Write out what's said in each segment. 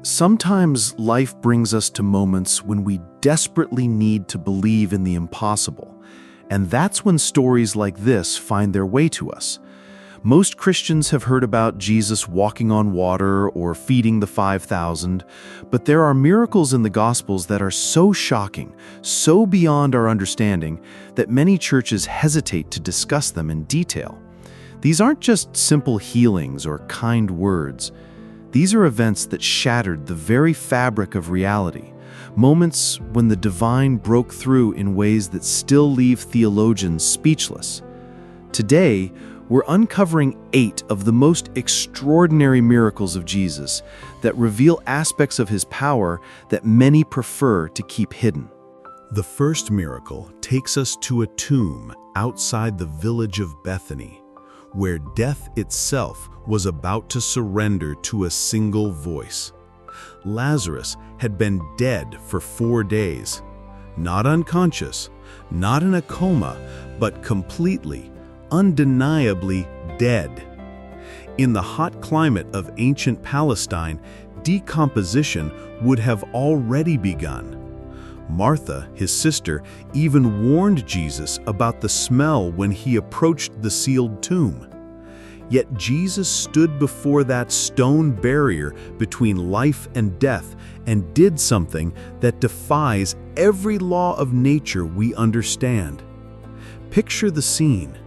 Sometimes life brings us to moments when we desperately need to believe in the impossible, and that's when stories like this find their way to us. Most Christians have heard about Jesus walking on water or feeding the 5,000, but there are miracles in the Gospels that are so shocking, so beyond our understanding, that many churches hesitate to discuss them in detail. These aren't just simple healings or kind words. These are events that shattered the very fabric of reality, moments when the divine broke through in ways that still leave theologians speechless. Today, we're uncovering 8 of the most extraordinary miracles of Jesus that reveal aspects of his power that many prefer to keep hidden. The first miracle takes us to a tomb outside the village of Bethany, where death itself was about to surrender to a single voice. Lazarus had been dead for 4 days, not unconscious, not in a coma, but completely, undeniably dead. In the hot climate of ancient Palestine, decomposition would have already begun. Martha, his sister, even warned Jesus about the smell when he approached the sealed tomb. Yet Jesus stood before that stone barrier between life and death and did something that defies every law of nature we understand. Picture the scene.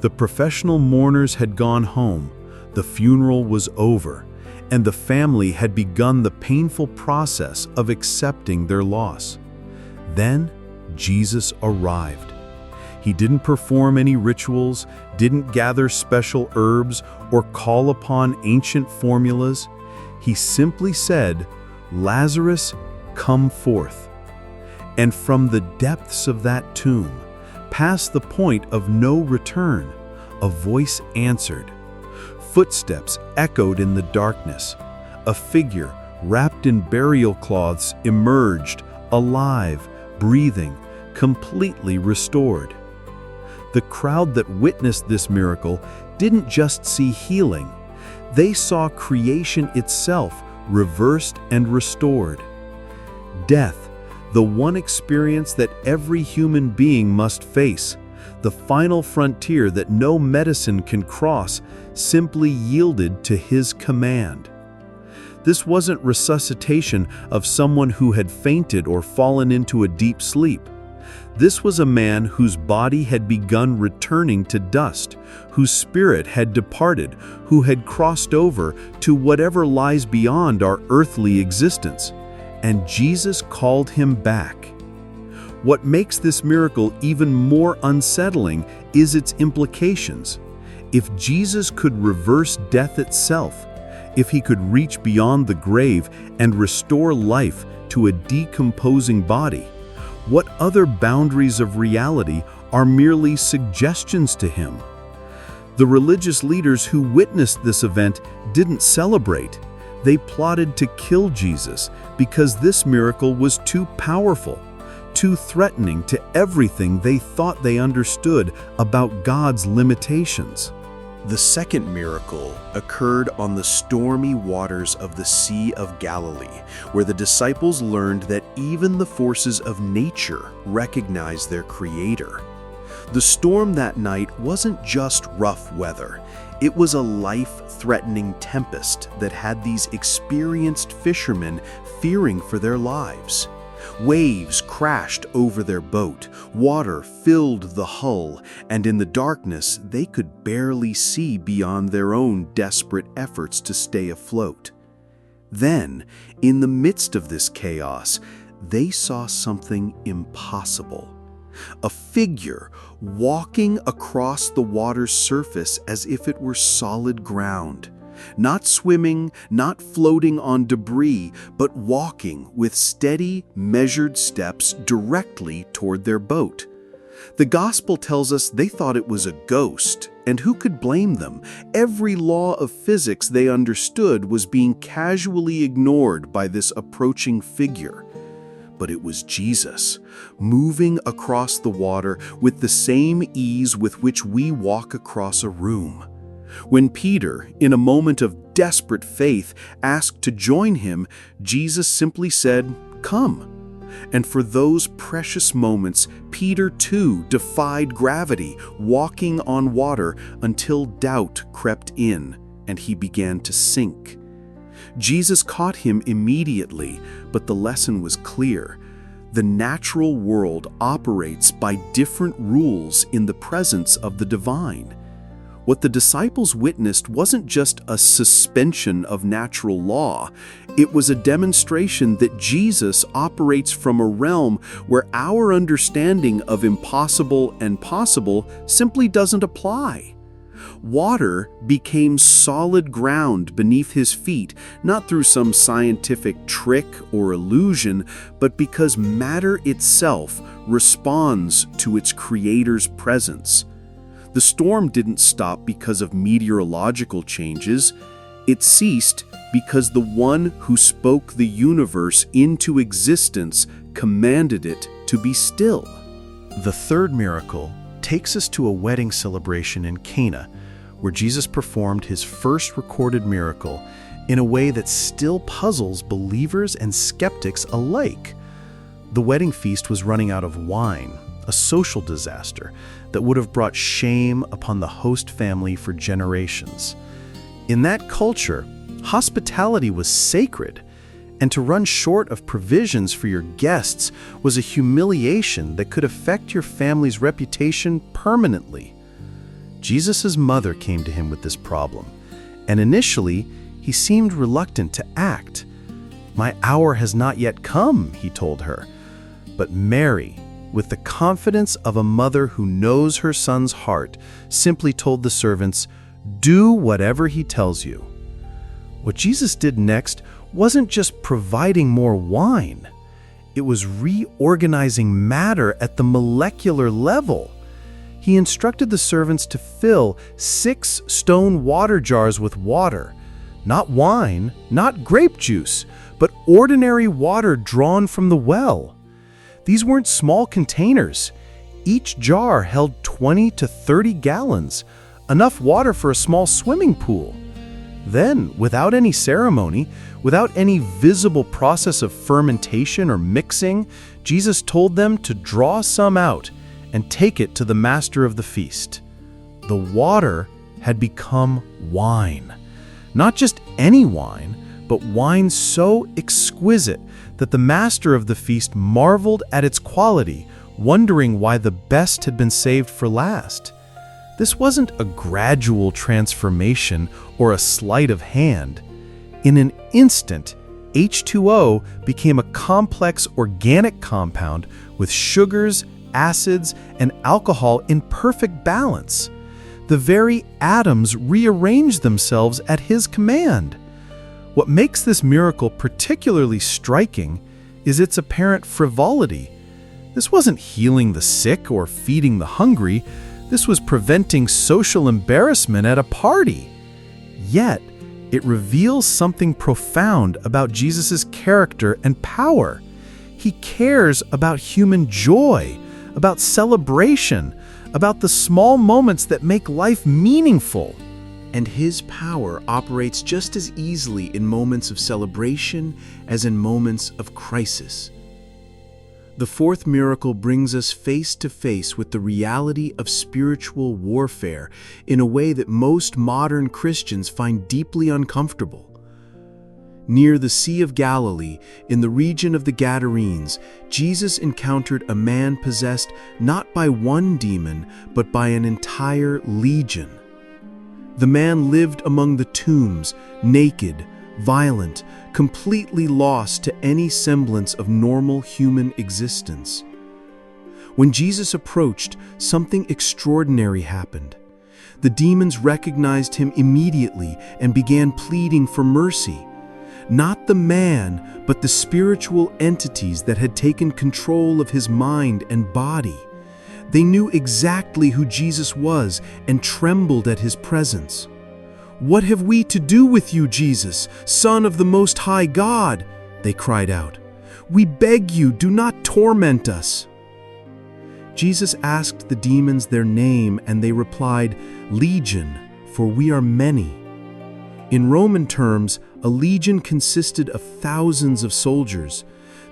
The professional mourners had gone home, the funeral was over, and the family had begun the painful process of accepting their loss. Then Jesus arrived. He didn't perform any rituals, didn't gather special herbs, or call upon ancient formulas. He simply said, "Lazarus, come forth." And from the depths of that tomb, past the point of no return, a voice answered. Footsteps echoed in the darkness. A figure, wrapped in burial cloths, emerged, alive, breathing, completely restored. The crowd that witnessed this miracle didn't just see healing. They saw creation itself reversed and restored. Death, the one experience that every human being must face, the final frontier that no medicine can cross, simply yielded to his command. This wasn't resuscitation of someone who had fainted or fallen into a deep sleep. This was a man whose body had begun returning to dust, whose spirit had departed, who had crossed over to whatever lies beyond our earthly existence. And Jesus called him back. What makes this miracle even more unsettling is its implications. If Jesus could reverse death itself, if he could reach beyond the grave and restore life to a decomposing body, what other boundaries of reality are merely suggestions to him? The religious leaders who witnessed this event didn't celebrate. They plotted to kill Jesus because this miracle was too powerful, too threatening to everything they thought they understood about God's limitations. The second miracle occurred on the stormy waters of the Sea of Galilee, where the disciples learned that even the forces of nature recognize their Creator. The storm that night wasn't just rough weather. It was a life-threatening tempest that had these experienced fishermen fearing for their lives. Waves crashed over their boat, water filled the hull, and in the darkness they could barely see beyond their own desperate efforts to stay afloat. Then, in the midst of this chaos, they saw something impossible. A figure walking across the water's surface as if it were solid ground. Not swimming, not floating on debris, but walking with steady, measured steps directly toward their boat. The gospel tells us they thought it was a ghost, and who could blame them? Every law of physics they understood was being casually ignored by this approaching figure. But it was Jesus, moving across the water with the same ease with which we walk across a room. When Peter, in a moment of desperate faith, asked to join him, Jesus simply said, "Come." And for those precious moments, Peter too defied gravity, walking on water until doubt crept in and he began to sink. Jesus caught him immediately, but the lesson was clear. The natural world operates by different rules in the presence of the divine. What the disciples witnessed wasn't just a suspension of natural law. It was a demonstration that Jesus operates from a realm where our understanding of impossible and possible simply doesn't apply. Water became solid ground beneath his feet, not through some scientific trick or illusion, but because matter itself responds to its creator's presence. The storm didn't stop because of meteorological changes. It ceased because the one who spoke the universe into existence commanded it to be still. The third miracle takes us to a wedding celebration in Cana, where Jesus performed his first recorded miracle in a way that still puzzles believers and skeptics alike. The wedding feast was running out of wine, a social disaster that would have brought shame upon the host family for generations. In that culture, hospitality was sacred, and to run short of provisions for your guests was a humiliation that could affect your family's reputation permanently. Jesus' mother came to him with this problem, and initially, he seemed reluctant to act. "My hour has not yet come," he told her. But Mary, with the confidence of a mother who knows her son's heart, simply told the servants, "Do whatever he tells you." What Jesus did next wasn't just providing more wine. It was reorganizing matter at the molecular level. He instructed the servants to fill 6 stone water jars with water. Not wine, not grape juice, but ordinary water drawn from the well. These weren't small containers. Each jar held 20 to 30 gallons, enough water for a small swimming pool. Then, without any ceremony, without any visible process of fermentation or mixing, Jesus told them to draw some out and take it to the master of the feast. The water had become wine. Not just any wine, but wine so exquisite that the master of the feast marveled at its quality, wondering why the best had been saved for last. This wasn't a gradual transformation or a sleight of hand. In an instant, H2O became a complex organic compound with sugars, acids, and alcohol in perfect balance. The very atoms rearranged themselves at his command. What makes this miracle particularly striking is its apparent frivolity. This wasn't healing the sick or feeding the hungry. This was preventing social embarrassment at a party. Yet, it reveals something profound about Jesus' character and power. He cares about human joy, about celebration, about the small moments that make life meaningful. And his power operates just as easily in moments of celebration as in moments of crisis. The fourth miracle brings us face to face with the reality of spiritual warfare in a way that most modern Christians find deeply uncomfortable. Near the Sea of Galilee, in the region of the Gadarenes, Jesus encountered a man possessed not by one demon, but by an entire legion. The man lived among the tombs, naked, violent, completely lost to any semblance of normal human existence. When Jesus approached, something extraordinary happened. The demons recognized him immediately and began pleading for mercy. Not the man, but the spiritual entities that had taken control of his mind and body. They knew exactly who Jesus was and trembled at his presence. "What have we to do with you, Jesus, Son of the Most High God?" they cried out. "We beg you, do not torment us." Jesus asked the demons their name, and they replied, "Legion, for we are many." In Roman terms, a legion consisted of thousands of soldiers.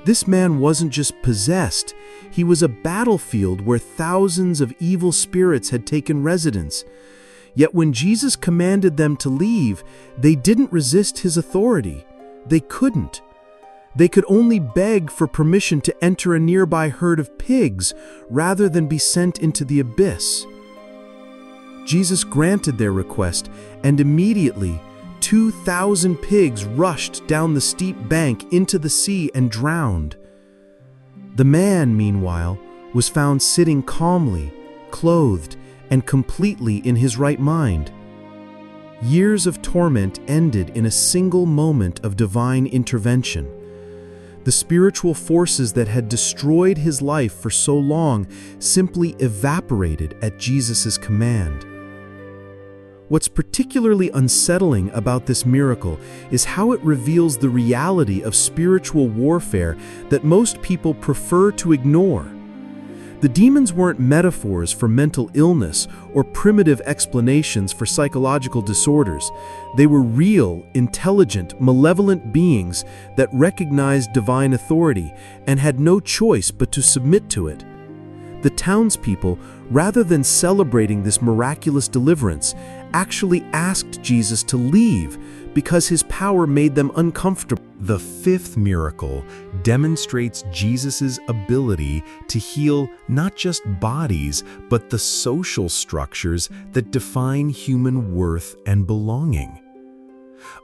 This man wasn't just possessed, he was a battlefield where thousands of evil spirits had taken residence. Yet when Jesus commanded them to leave, they didn't resist his authority. They couldn't. They could only beg for permission to enter a nearby herd of pigs rather than be sent into the abyss. Jesus granted their request, and immediately 2,000 pigs rushed down the steep bank into the sea and drowned. The man, meanwhile, was found sitting calmly, clothed, and completely in his right mind. Years of torment ended in a single moment of divine intervention. The spiritual forces that had destroyed his life for so long simply evaporated at Jesus' command. What's particularly unsettling about this miracle is how it reveals the reality of spiritual warfare that most people prefer to ignore. The demons weren't metaphors for mental illness or primitive explanations for psychological disorders. They were real, intelligent, malevolent beings that recognized divine authority and had no choice but to submit to it. The townspeople, rather than celebrating this miraculous deliverance, actually asked Jesus to leave because his power made them uncomfortable. The fifth miracle demonstrates Jesus' ability to heal not just bodies, but the social structures that define human worth and belonging.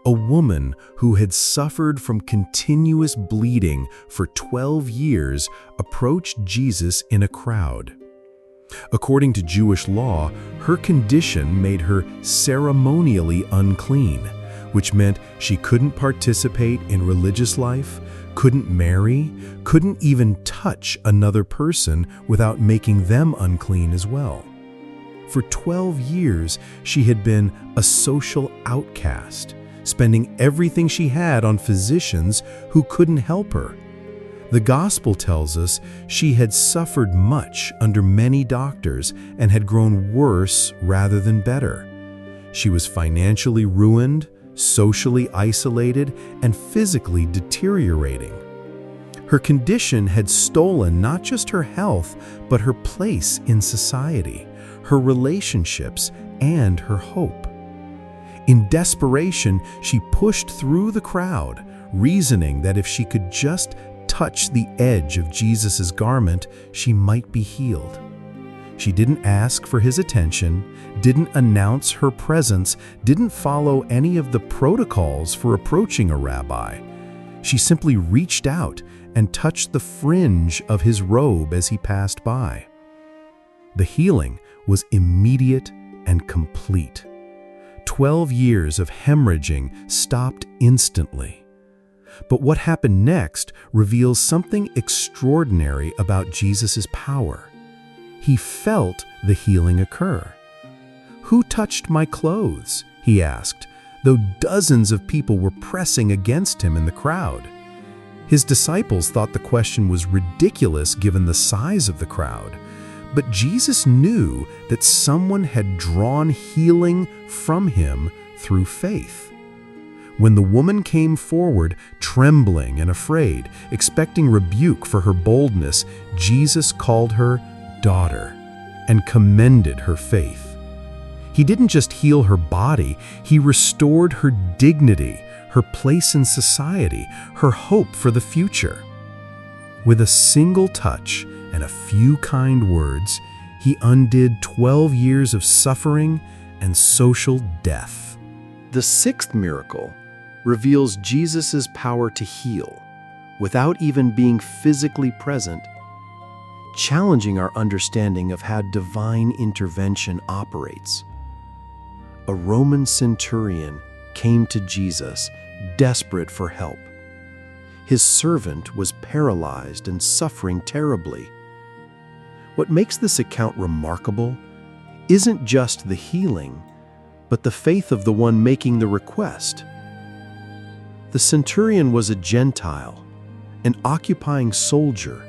A woman who had suffered from continuous bleeding for 12 years approached Jesus in a crowd. According to Jewish law, her condition made her ceremonially unclean, which meant she couldn't participate in religious life, couldn't marry, couldn't even touch another person without making them unclean as well. For 12 years, she had been a social outcast, spending everything she had on physicians who couldn't help her. The gospel tells us she had suffered much under many doctors and had grown worse rather than better. She was financially ruined, socially isolated, and physically deteriorating. Her condition had stolen not just her health, but her place in society, her relationships, and her hope. In desperation, she pushed through the crowd, reasoning that if she could just touch the edge of Jesus' garment, she might be healed. She didn't ask for his attention, didn't announce her presence, didn't follow any of the protocols for approaching a rabbi. She simply reached out and touched the fringe of his robe as he passed by. The healing was immediate and complete. 12 years of hemorrhaging stopped instantly. But what happened next reveals something extraordinary about Jesus' power. He felt the healing occur. "Who touched my clothes?" he asked, though dozens of people were pressing against him in the crowd. His disciples thought the question was ridiculous given the size of the crowd, but Jesus knew that someone had drawn healing from him through faith. When the woman came forward, trembling and afraid, expecting rebuke for her boldness, Jesus called her daughter and commended her faith. He didn't just heal her body, he restored her dignity, her place in society, her hope for the future. With a single touch and a few kind words, he undid 12 years of suffering and social death. The sixth miracle reveals Jesus' power to heal without even being physically present, challenging our understanding of how divine intervention operates. A Roman centurion came to Jesus, desperate for help. His servant was paralyzed and suffering terribly. What makes this account remarkable isn't just the healing, but the faith of the one making the request. The centurion was a Gentile, an occupying soldier,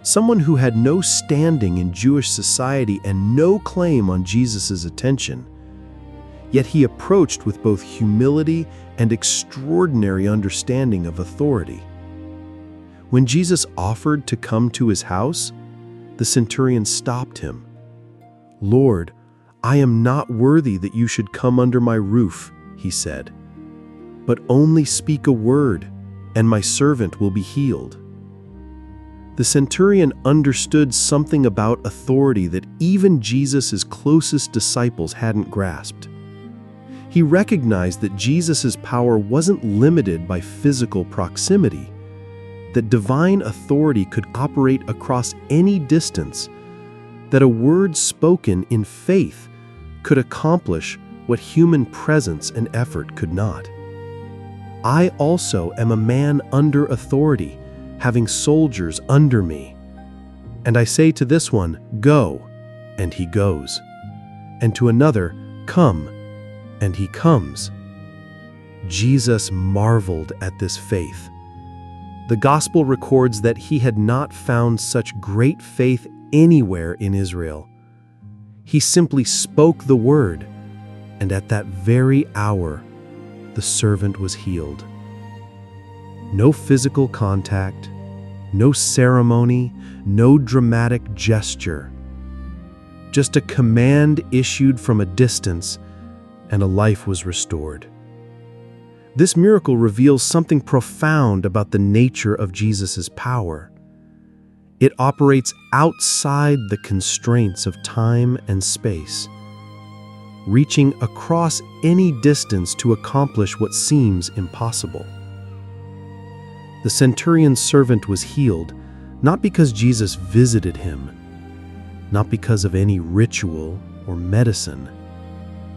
someone who had no standing in Jewish society and no claim on Jesus' attention. yet he approached with both humility and extraordinary understanding of authority. When Jesus offered to come to his house, the centurion stopped him. "Lord, I am not worthy that you should come under my roof," he said. "But only speak a word, and my servant will be healed." The centurion understood something about authority that even Jesus' closest disciples hadn't grasped. He recognized that Jesus' power wasn't limited by physical proximity, that divine authority could operate across any distance, that a word spoken in faith could accomplish what human presence and effort could not. "I also am a man under authority, having soldiers under me. And I say to this one, 'Go,' and he goes, and to another, 'Come,' and he comes." Jesus marveled at this faith. The gospel records that he had not found such great faith anywhere in Israel. He simply spoke the word, and at that very hour, the servant was healed. No physical contact, no ceremony, no dramatic gesture. Just a command issued from a distance, and a life was restored. This miracle reveals something profound about the nature of Jesus' power. It operates outside the constraints of time and space, reaching across any distance to accomplish what seems impossible. The centurion's servant was healed, not because Jesus visited him, not because of any ritual or medicine,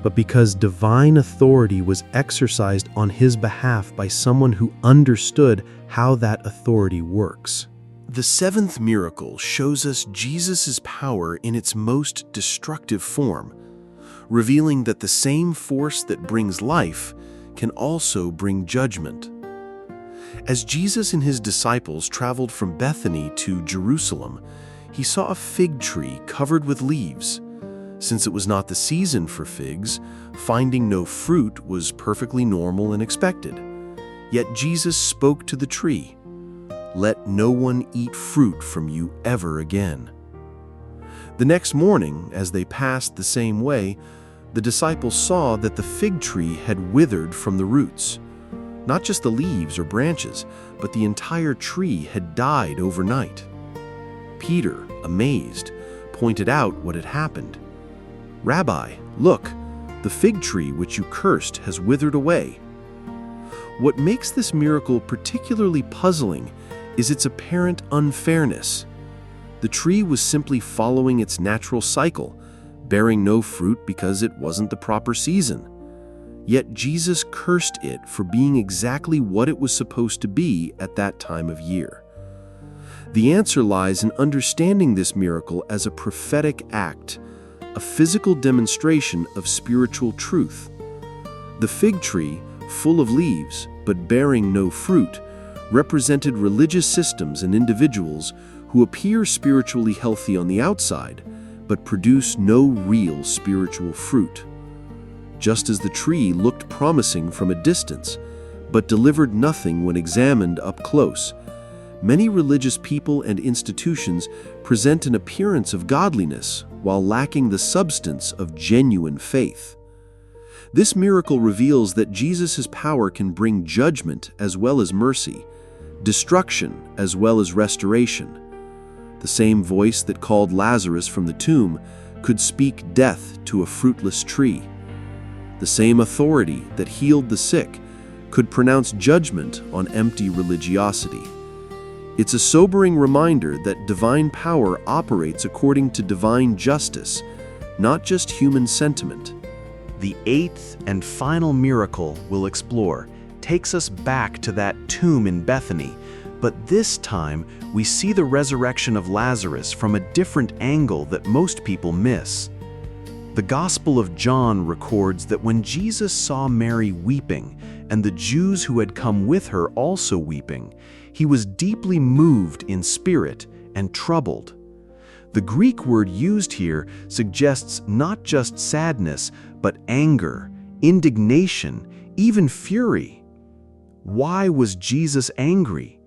but because divine authority was exercised on his behalf by someone who understood how that authority works. The seventh miracle shows us Jesus' power in its most destructive form, revealing that the same force that brings life can also bring judgment. As Jesus and his disciples traveled from Bethany to Jerusalem, he saw a fig tree covered with leaves. Since it was not the season for figs, finding no fruit was perfectly normal and expected. Yet Jesus spoke to the tree, "Let no one eat fruit from you ever again." The next morning, as they passed the same way, the disciples saw that the fig tree had withered from the roots. Not just the leaves or branches, but the entire tree had died overnight. Peter, amazed, pointed out what had happened. "Rabbi, look, the fig tree which you cursed has withered away." What makes this miracle particularly puzzling is its apparent unfairness. The tree was simply following its natural cycle, bearing no fruit because it wasn't the proper season. Yet Jesus cursed it for being exactly what it was supposed to be at that time of year. The answer lies in understanding this miracle as a prophetic act, a physical demonstration of spiritual truth. The fig tree, full of leaves but bearing no fruit, represented religious systems and individuals who appear spiritually healthy on the outside, but produce no real spiritual fruit. Just as the tree looked promising from a distance, but delivered nothing when examined up close, many religious people and institutions present an appearance of godliness while lacking the substance of genuine faith. This miracle reveals that Jesus' power can bring judgment as well as mercy, destruction as well as restoration. The same voice that called Lazarus from the tomb could speak death to a fruitless tree. The same authority that healed the sick could pronounce judgment on empty religiosity. It's a sobering reminder that divine power operates according to divine justice, not just human sentiment. The eighth and final miracle we'll explore takes us back to that tomb in Bethany, but this time we see the resurrection of Lazarus from a different angle that most people miss. The Gospel of John records that when Jesus saw Mary weeping, and the Jews who had come with her also weeping, he was deeply moved in spirit and troubled. The Greek word used here suggests not just sadness, but anger, indignation, even fury. Why was Jesus angry?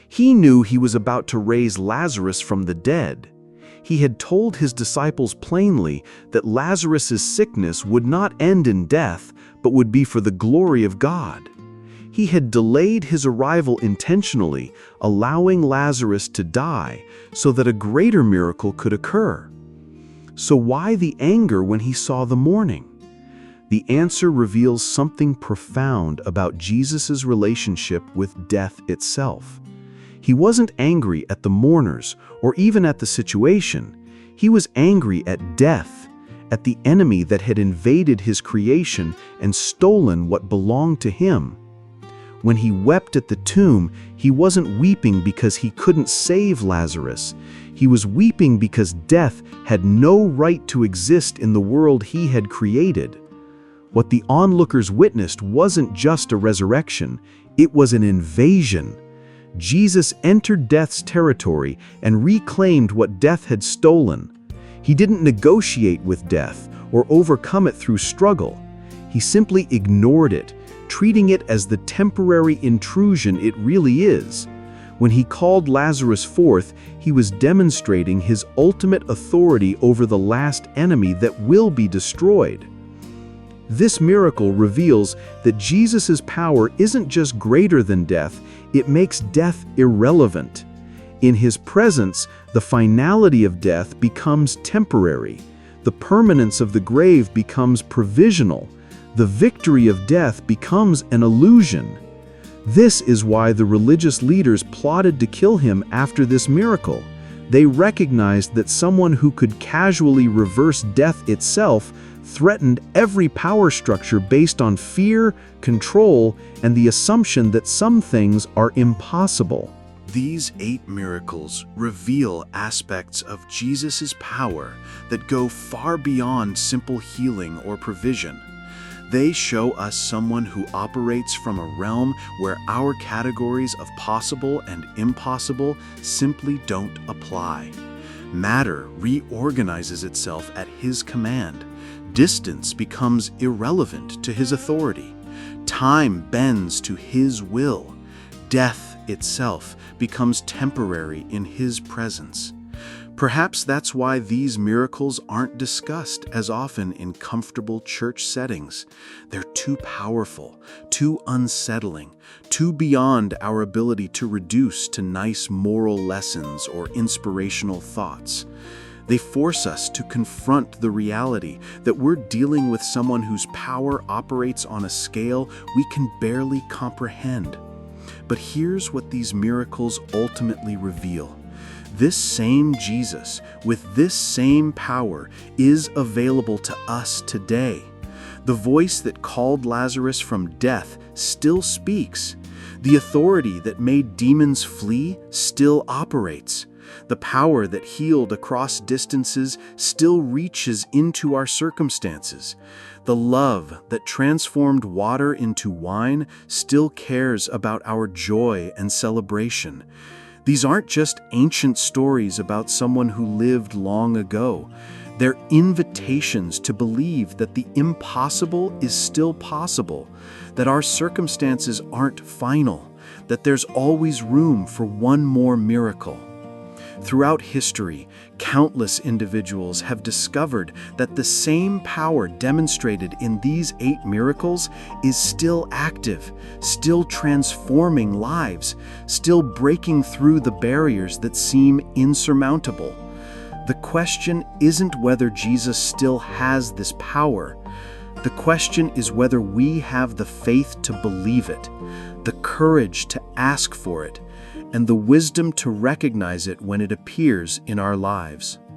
He knew he was about to raise Lazarus from the dead. He had told his disciples plainly that Lazarus' sickness would not end in death, but would be for the glory of God. He had delayed his arrival intentionally, allowing Lazarus to die so that a greater miracle could occur. So why the anger when he saw the mourning? The answer reveals something profound about Jesus' relationship with death itself. He wasn't angry at the mourners or even at the situation. He was angry at death, at the enemy that had invaded his creation and stolen what belonged to him. When he wept at the tomb, he wasn't weeping because he couldn't save Lazarus. He was weeping because death had no right to exist in the world he had created. What the onlookers witnessed wasn't just a resurrection, it was an invasion. Jesus entered death's territory and reclaimed what death had stolen. He didn't negotiate with death or overcome it through struggle. He simply ignored it, treating it as the temporary intrusion it really is. When he called Lazarus forth, he was demonstrating his ultimate authority over the last enemy that will be destroyed. This miracle reveals that Jesus' power isn't just greater than death, it makes death irrelevant. In his presence, the finality of death becomes temporary. The permanence of the grave becomes provisional. The victory of death becomes an illusion. This is why the religious leaders plotted to kill him after this miracle. They recognized that someone who could casually reverse death itself threatened every power structure based on fear, control, and the assumption that some things are impossible. These 8 miracles reveal aspects of Jesus' power that go far beyond simple healing or provision. They show us someone who operates from a realm where our categories of possible and impossible simply don't apply. Matter reorganizes itself at his command. Distance becomes irrelevant to his authority. Time bends to his will. Death itself becomes temporary in his presence. Perhaps that's why these miracles aren't discussed as often in comfortable church settings. They're too powerful, too unsettling, too beyond our ability to reduce to nice moral lessons or inspirational thoughts. They force us to confront the reality that we're dealing with someone whose power operates on a scale we can barely comprehend. But here's what these miracles ultimately reveal. This same Jesus, with this same power, is available to us today. The voice that called Lazarus from death still speaks. The authority that made demons flee still operates. The power that healed across distances still reaches into our circumstances. The love that transformed water into wine still cares about our joy and celebration. These aren't just ancient stories about someone who lived long ago. They're invitations to believe that the impossible is still possible, that our circumstances aren't final, that there's always room for one more miracle. Throughout history, countless individuals have discovered that the same power demonstrated in these 8 miracles is still active, still transforming lives, still breaking through the barriers that seem insurmountable. The question isn't whether Jesus still has this power. The question is whether we have the faith to believe it, the courage to ask for it, and the wisdom to recognize it when it appears in our lives.